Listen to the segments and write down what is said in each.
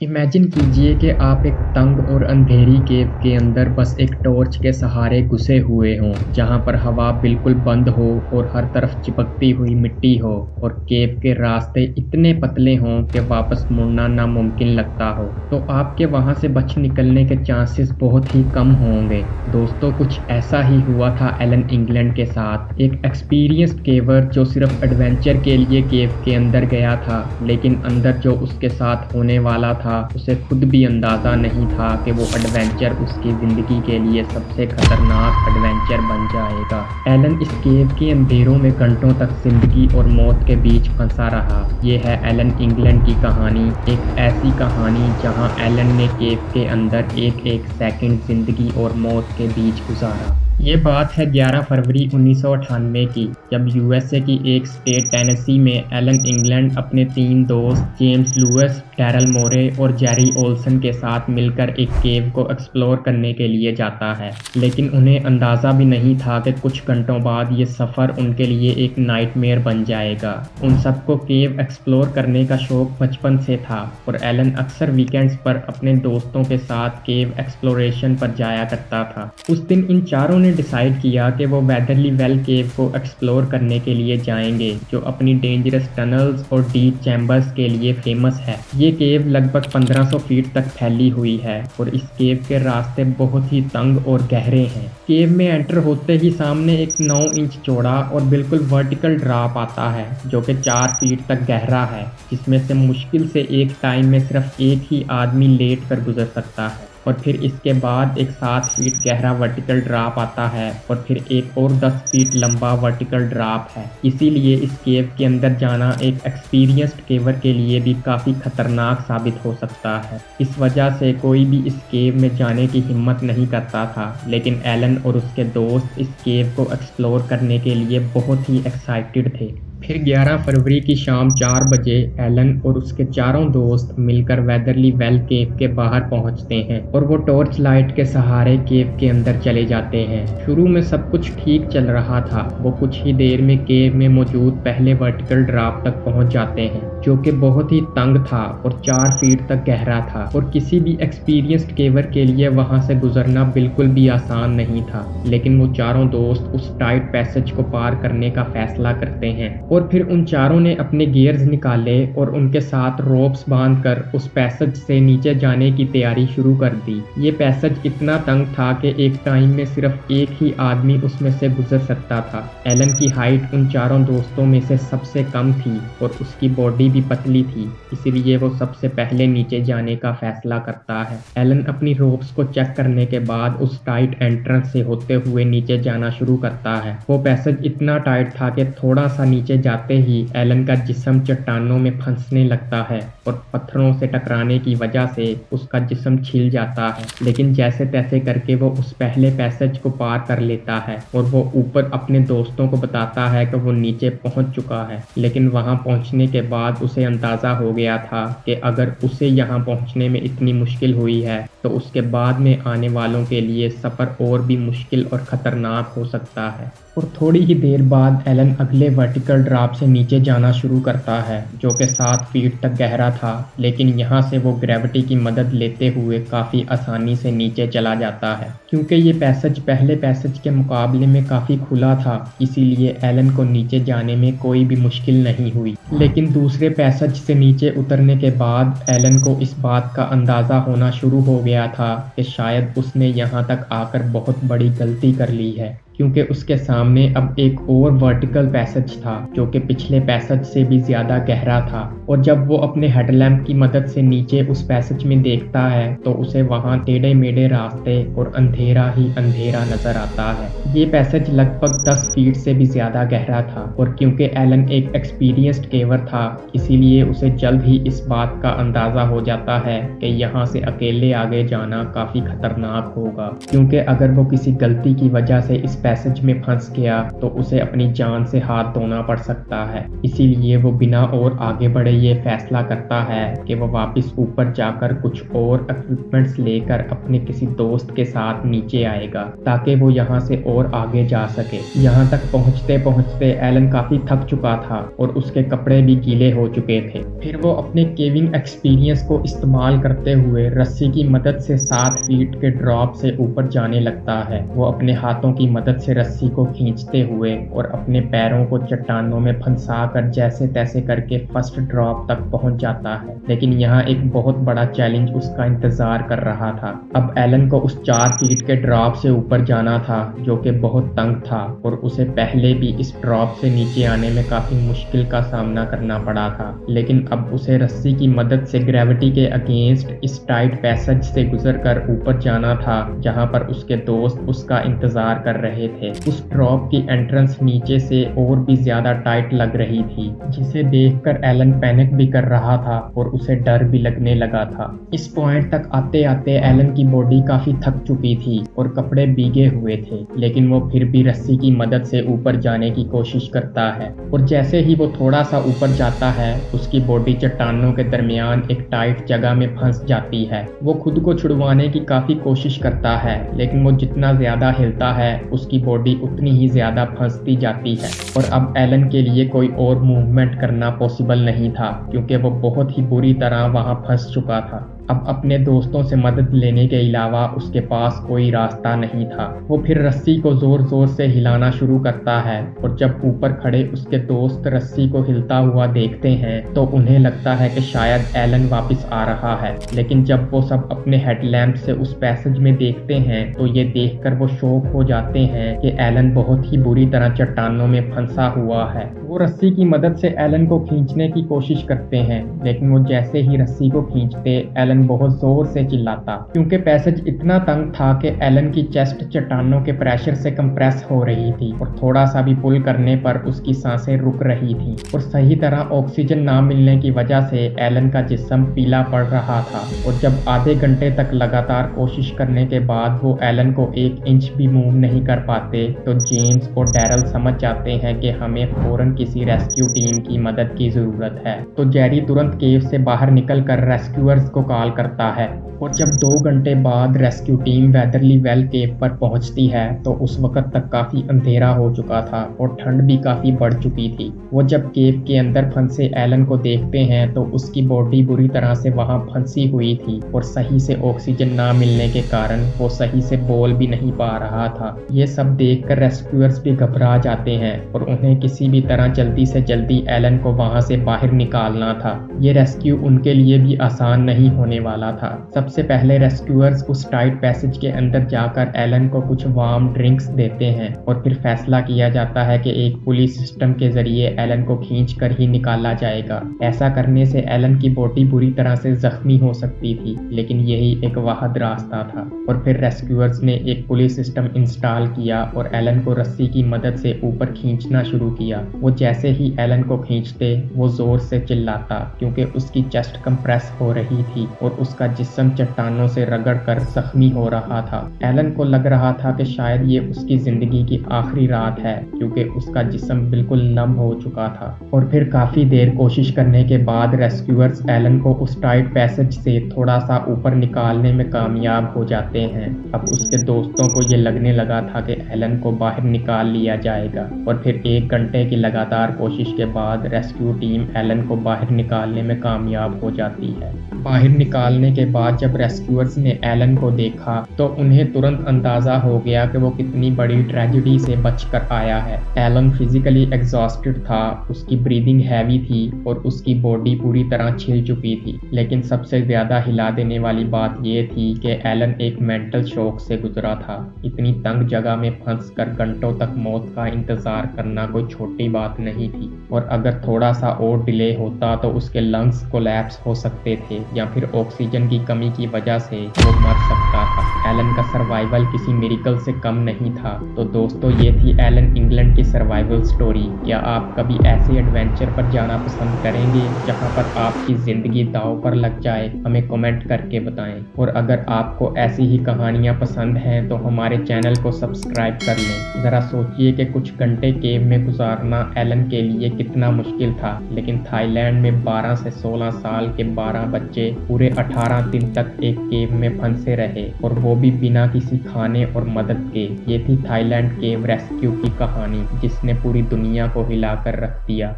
Imagine कीजिए कि आप एक तंग और अंधेरी केव के अंदर बस एक टॉर्च के सहारे घुसे हुए हों, जहां पर हवा बिल्कुल बंद हो और हर तरफ चिपकती हुई मिट्टी हो और केव के रास्ते इतने पतले हों कि वापस मुड़ना नामुमकिन लगता हो। तो आपके वहां से बच निकलने के चांसेस बहुत ही कम होंगे। दोस्तों, कुछ ऐसा ही हुआ था एलन इंग्लैंड के साथ, एक एक्सपीरियंस्ड केवर जो सिर्फ एडवेंचर के लिए केव के अंदर गया था, लेकिन अंदर जो उसके साथ होने वाला था उसे खुद भी अंदाजा नहीं था कि वो एडवेंचर उसकी जिंदगी के लिए सबसे खतरनाक एडवेंचर बन जाएगा। एलन इस केव के अंधेरों में घंटों तक जिंदगी और मौत के बीच फंसा रहा। ये है एलन इंग्लैंड की कहानी, एक ऐसी कहानी जहां एलन ने केव के अंदर एक एक सेकंड जिंदगी और मौत के बीच गुजारा। ये बात है 11 फरवरी 1998 की, जब यूएसए की एक स्टेट टेनेसी में एलन इंग्लैंड अपने 3 दोस्त जेम्स लुइस, डैरल मोरे और जेरी ओल्सन के साथ मिलकर एक केव को एक्सप्लोर करने के लिए जाता है। लेकिन उन्हें अंदाज़ा भी नहीं था कि कुछ घंटों बाद ये सफ़र उनके लिए एक नाइटमेयर बन जाएगा। उन सबको केव एक्सप्लोर करने का शौक बचपन से था और एलन अक्सर वीकेंड्स पर अपने दोस्तों के साथ केव एक्सप्लोरेशन पर जाया करता था। उस दिन इन चारों ने डिसाइड किया कि वो वेदरली वेल केव को एक्सप्लोर करने के लिए जाएंगे, जो अपनी डेंजरस टनल्स और डीप चैम्बर्स के लिए फेमस है। ये केव लगभग 1500 फीट तक फैली हुई है और इस केव के रास्ते बहुत ही तंग और गहरे हैं। केव में एंटर होते ही सामने एक 9 इंच चौड़ा और बिल्कुल वर्टिकल ड्रॉप आता है, जो कि 4 फीट तक गहरा है, जिसमें से मुश्किल से एक टाइम में सिर्फ एक ही आदमी लेट कर गुजर सकता है। और फिर इसके बाद एक 7 फीट गहरा वर्टिकल ड्रॉप आता है और फिर एक और 10 फीट लंबा वर्टिकल ड्रॉप है। इसीलिए इस केव के अंदर जाना एक एक्सपीरियंस्ड केवर के लिए भी काफ़ी खतरनाक साबित हो सकता है। इस वजह से कोई भी इस केव में जाने की हिम्मत नहीं करता था, लेकिन एलन और उसके दोस्त इस केव को एक्सप्लोर करने के लिए बहुत ही एक्साइटेड थे। फिर 11 फरवरी की शाम 4 बजे एलन और उसके चारों दोस्त मिलकर वेदरली वेल केव के बाहर पहुंचते हैं और वो टॉर्च लाइट के सहारे केव के अंदर चले जाते हैं। शुरू में सब कुछ ठीक चल रहा था। वो कुछ ही देर में केव में मौजूद पहले वर्टिकल ड्रॉप तक पहुंच जाते हैं, जो कि बहुत ही तंग था और 4 फीट तक गहरा था और किसी भी एक्सपीरियंस्ड केवर के लिए वहां से गुजरना बिल्कुल भी आसान नहीं था। लेकिन वो चारों दोस्त उस टाइट पैसेज को पार करने का फैसला करते हैं और फिर उन चारों ने अपने गियर्स निकाले और उनके साथ रोप्स बांधकर उस पैसेज से नीचे जाने की तैयारी शुरू कर दी। ये पैसेज इतना तंग था कि एक टाइम में सिर्फ एक ही आदमी उसमें से गुजर सकता था। एलन की हाइट उन चारों दोस्तों में से सबसे कम थी और उसकी बॉडी भी पतली थी, इसीलिए वो सबसे पहले नीचे जाने का फैसला करता है। एलन अपनी रोप्स को चेक करने के बाद उस टाइट एंट्रेंस से होते हुए नीचे जाना शुरू करता है। वो पैसेज इतना टाइट था कि थोड़ा सा नीचे जाते ही एलन का जिस्म चट्टानों में फंसने लगता है और पत्थरों से टकराने की वजह से उसका जिस्म छिल जाता है। लेकिन जैसे तैसे करके वो उस पहले पैसेज को पार कर लेता है और वो ऊपर अपने दोस्तों को बताता है कि वो नीचे पहुंच चुका है। लेकिन वहां पहुंचने के बाद उसे अंदाजा हो गया था कि अगर उसे यहां पहुंचने में इतनी मुश्किल हुई है तो उसके बाद में आने वालों के लिए सफ़र और भी मुश्किल और ख़तरनाक हो सकता है। और थोड़ी ही देर बाद एलन अगले वर्टिकल ड्रॉप से नीचे जाना शुरू करता है, जो कि 7 फीट तक गहरा था। लेकिन यहाँ से वो ग्रेविटी की मदद लेते हुए काफ़ी आसानी से नीचे चला जाता है, क्योंकि ये पैसेज पहले पैसेज के मुकाबले में काफ़ी खुला था, इसीलिए एलन को नीचे जाने में कोई भी मुश्किल नहीं हुई। लेकिन दूसरे पैसेज से नीचे उतरने के बाद एलन को इस बात का अंदाज़ा होना शुरू हो गया था कि शायद उसने यहाँ तक आकर बहुत बड़ी गलती कर ली है, क्योंकि उसके सामने अब एक और वर्टिकल पैसेज था जो कि पिछले पैसेज से भी ज़्यादा गहरा था। और जब वो अपने हेडलैम्प की मदद से नीचे उस पैसेज में देखता है तो उसे वहाँ टेढ़े मेढ़े रास्ते और अंधेरा ही अंधेरा नजर आता है। ये पैसेज लगभग 10 फीट से भी ज़्यादा गहरा था और क्योंकि एलन एक एक्सपीरियंस्ड केवर था, इसीलिए उसे जल्द ही इस बात का अंदाज़ा हो जाता है कि यहाँ से अकेले आगे जाना काफ़ी खतरनाक होगा, क्योंकि अगर वो किसी गलती की वजह से इस पैसेज में फंस गया तो उसे अपनी जान से हाथ धोना पड़ सकता है। इसीलिए वो बिना और आगे बढ़े ये फैसला करता है कि वो वापस ऊपर जाकर कुछ और इक्विपमेंट्स लेकर अपने किसी दोस्त के साथ नीचे आएगा ताकि वो यहाँ से और आगे जा सके। यहाँ तक पहुँचते पहुँचते एलन काफी थक चुका था और उसके कपड़े भी गीले हो चुके थे। फिर वो अपने केविंग एक्सपीरियंस को इस्तेमाल करते हुए रस्सी की मदद से 7 फीट के ड्रॉप से ऊपर जाने लगता है। वो अपने हाथों की मदद से रस्सी को खींचते हुए और अपने पैरों को चट्टानों में फंसा कर जैसे तैसे करके फर्स्ट ड्रॉप तक पहुंच जाता है। लेकिन यहाँ एक बहुत बड़ा चैलेंज उसका इंतजार कर रहा था। अब एलन को उस 4 फीट के ड्रॉप से ऊपर जाना था जो कि बहुत तंग था और उसे पहले भी इस ड्रॉप से नीचे आने में काफी मुश्किल का सामना करना पड़ा था। लेकिन अब उसे रस्सी की मदद से ग्रेविटी के अगेंस्ट इस टाइट पैसेज से गुजरकर ऊपर जाना था जहां पर उसके दोस्त उसका इंतजार कर रहे थे। उस ड्रॉप की एंट्रेंस नीचे से और भी ज्यादा टाइट लग रही थी जिसे देखकर एलन पैनिक भी कर रहा था और उसे डर भी लगने लगा था। इस पॉइंट तक आते आते एलन की बॉडी काफी थक चुकी थी और कपड़े भीगे हुए थे, लेकिन वो फिर भी रस्सी की मदद से ऊपर जाने की कोशिश करता है। और जैसे ही वो थोड़ा सा ऊपर जाता है उसकी बॉडी चट्टानों के दरमियान एक टाइट जगह में फंस जाती है। वो खुद को छुड़वाने की काफी कोशिश करता है, लेकिन वो जितना ज्यादा हिलता है उसकी बॉडी उतनी ही ज्यादा फंसती जाती है। और अब एलन के लिए कोई और मूवमेंट करना पॉसिबल नहीं था क्योंकि वो बहुत ही बुरी तरह वहां फंस चुका था। अब अपने दोस्तों से मदद लेने के अलावा उसके पास कोई रास्ता नहीं था। वो फिर रस्सी को जोर जोर से हिलाना शुरू करता है और जब ऊपर खड़े उसके दोस्त रस्सी को हिलता हुआ देखते हैं तो उन्हें लगता है कि शायद एलन वापस आ रहा है। लेकिन जब वो सब अपने हेडलैम्प से उस पैसेज में देखते हैं तो ये देखकर वो शॉक हो जाते हैं कि एलन बहुत ही बुरी तरह चट्टानों में फंसा हुआ है। वो रस्सी की मदद से एलन को खींचने की कोशिश करते हैं, लेकिन वो जैसे ही रस्सी को खींचते एलन बहुत जोर से चिल्लाता क्योंकि पैसेज इतना तंग था कि एलन की चेस्ट चट्टानों के प्रेशर से कंप्रेस हो रही थी और थोड़ा सा भी पुल करने पर उसकी सांसें रुक रही थी और सही तरह ऑक्सीजन ना मिलने की वजह से एलन का जिस्म पीला पड़ रहा था। और जब आधे घंटे तक लगातार कोशिश करने के बाद वो एलन को 1 इंच भी मूव नहीं कर पाते तो जेम्स और डैरल समझ जाते हैं कि हमें फौरन किसी रेस्क्यू टीम की मदद की जरूरत है। तो जेरी तुरंत केव से बाहर निकलकर रेस्क्यूअर्स को कॉल करता है और जब 2 घंटे बाद रेस्क्यू टीम वेदरली वेल केव पर पहुंचती है तो उस वक्त तक काफी अंधेरा हो चुका था और ठंड भी काफी बढ़ चुकी थी। वो जब केव के अंदर फंसे एलन को देखते हैं तो उसकी बॉडी बुरी तरह से वहां फंसी हुई थी और सही से ऑक्सीजन ना मिलने के कारण वो सही से बोल भी नहीं पा रहा था। ये सब देखकर रेस्क्यूअर्स भी घबरा जाते हैं और उन्हें किसी भी तरह जल्दी से जल्दी एलन को वहां से बाहर निकालना था। ये रेस्क्यू उनके लिए भी आसान नहीं होने वाला था। सबसे पहले रेस्क्यूअर्स उस टाइट पैसेज के अंदर जाकर एलन को कुछ वार्म ड्रिंक्स देते हैं और फिर फैसला किया जाता है कि एक पुलिस सिस्टम के जरिए एलन को खींच कर ही निकाला जाएगा। ऐसा करने से एलन की बॉडी बुरी तरह से जख्मी हो सकती थी, लेकिन यही एक वाहिद रास्ता था। और फिर रेस्क्यूअर्स ने एक पुलिस सिस्टम इंस्टॉल किया और एलन को रस्सी की मदद से ऊपर खींचना शुरू किया। वो जैसे ही एलन को खींचते वो जोर से चिल्लाता क्योंकि उसकी चेस्ट कंप्रेस हो रही थी और उसका जिस्म चट्टानों से रगड़कर जख्मी हो रहा था। एलन को लग रहा था कि शायद ये उसकी जिंदगी की आखिरी रात है क्योंकि उसका जिस्म बिल्कुल नम हो चुका था। और फिर काफी देर कोशिश करने के बाद रेस्क्यूअर्स एलन को उस टाइट पैसेज से थोड़ा सा ऊपर निकालने में कामयाब हो जाते हैं। अब उसके दोस्तों को ये लगने लगा था कि एलन को बाहर निकाल लिया जाएगा और फिर 1 घंटे की लगातार कोशिश के बाद रेस्क्यू टीम एलन को बाहर निकालने में कामयाब हो जाती है। बाहर निकालने के बाद जब रेस्क्यूअर्स ने एलन को देखा तो उन्हें तुरंत अंदाजा हो गया कि वो कितनी बड़ी ट्रेजेडी से बचकर आया है। एलन फिजिकली एग्जॉस्टेड था, उसकी ब्रीदिंग हैवी थी और उसकी बॉडी पूरी तरह छिल चुकी थी। लेकिन सबसे ज्यादा हिला देने वाली बात यह थी कि एलन एक मेंटल शॉक से गुजरा था। इतनी तंग जगह में फंसकर घंटों तक मौत का इंतजार करना कोई छोटी बात नहीं थी और अगर थोड़ा सा और डिले होता तो उसके लंग्स कोलैप्स हो सकते थे या फिर ऑक्सीजन की कमी की वजह से वो मर सकता था। एलन का सर्वाइवल किसी मिरेकल से कम नहीं था। तो दोस्तों, ये थी एलन इंग्लैंड की सर्वाइवल स्टोरी। क्या आप कभी ऐसे एडवेंचर पर जाना पसंद करेंगे जहां पर आपकी ज़िंदगी दांव पर लग जाए? हमें कमेंट करके बताएं। और अगर आपको ऐसी ही कहानियां पसंद हैं तो हमारे चैनल को सब्सक्राइब कर लें। ज़रा सोचिए कि कुछ घंटे केव में गुजारना एलन के लिए कितना मुश्किल था, लेकिन थाईलैंड में 12 से 16 साल के 12 बच्चे पूरे 18 दिन तक एक केव में फंसे रहे, और वो भी बिना किसी खाने और मदद के। ये थी थाईलैंड केव रेस्क्यू की कहानी, जिसने पूरी दुनिया को हिलाकर रख दिया।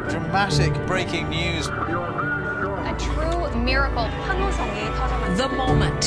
Dramatic breaking news. A true miracle. 환호성이 터져나왔습니다. The moment.